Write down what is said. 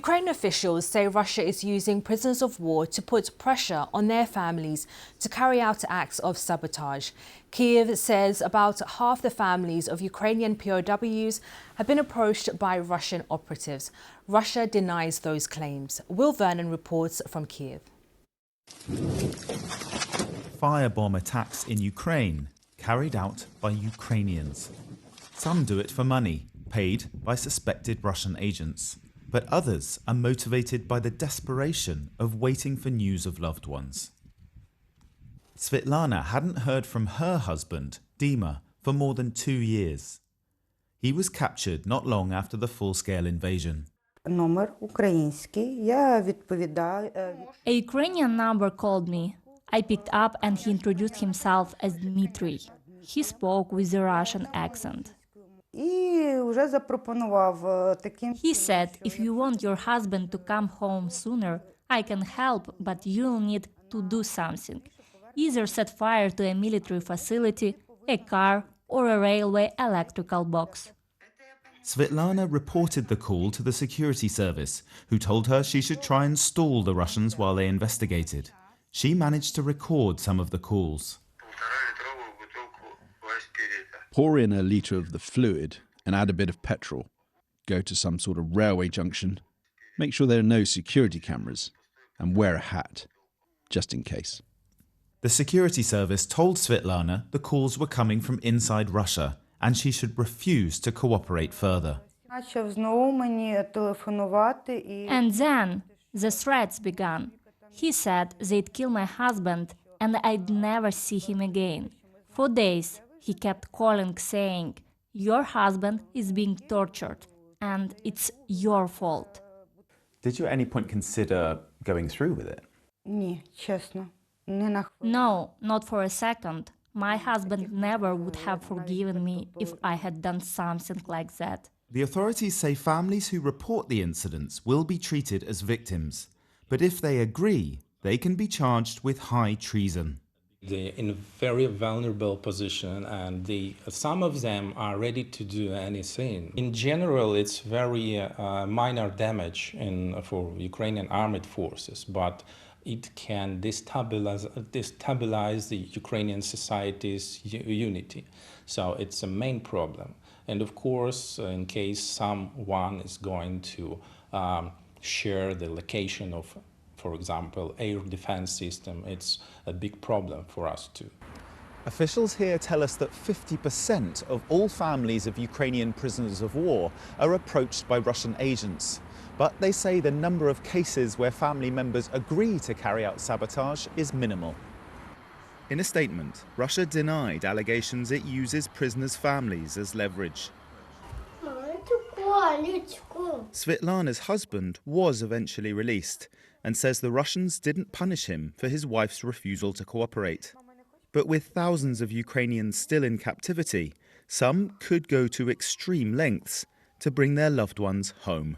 Ukrainian officials say Russia is using prisoners of war to put pressure on their families to carry out acts of sabotage. Kyiv says about half the families of Ukrainian POWs have been approached by Russian operatives. Russia denies those claims. Will Vernon reports from Kyiv. Firebomb attacks in Ukraine carried out by Ukrainians. Some do it for money, paid by suspected Russian agents. But others are motivated by the desperation of waiting for news of loved ones. Svitlana hadn't heard from her husband, Dima, for more than 2 years. He was captured not long after the full-scale invasion. A Ukrainian number called me. I picked up and he introduced himself as Dmitry. He spoke with a Russian accent. He said, if you want your husband to come home sooner, I can help, but you'll need to do something. Either set fire to a military facility, a car, or a railway electrical box. Svitlana reported the call to the security service, who told her she should try and stall the Russians while they investigated. She managed to record some of the calls. Pour in a litre of the fluid and add a bit of petrol. Go to some sort of railway junction. Make sure there are no security cameras. And wear a hat, just in case. The security service told Svitlana the calls were coming from inside Russia and she should refuse to cooperate further. And then the threats began. He said they'd kill my husband and I'd never see him again. For days, he kept calling saying, your husband is being tortured and it's your fault. Did you at any point consider going through with it? No, not for a second. My husband never would have forgiven me if I had done something like that. The authorities say families who report the incidents will be treated as victims. But if they agree, they can be charged with high treason. They're in a very vulnerable position and some of them are ready to do anything. In general, it's very minor damage for Ukrainian armed forces, but it can destabilize the Ukrainian society's unity. So it's a main problem. And of course, in case someone is going to share the location of, for example, air defense system, it's a big problem for us too. Officials here tell us that 50% of all families of Ukrainian prisoners of war are approached by Russian agents. But they say the number of cases where family members agree to carry out sabotage is minimal. In a statement, Russia denied allegations it uses prisoners' families as leverage. Svitlana's husband was eventually released and says the Russians didn't punish him for his wife's refusal to cooperate. But with thousands of Ukrainians still in captivity, some could go to extreme lengths to bring their loved ones home.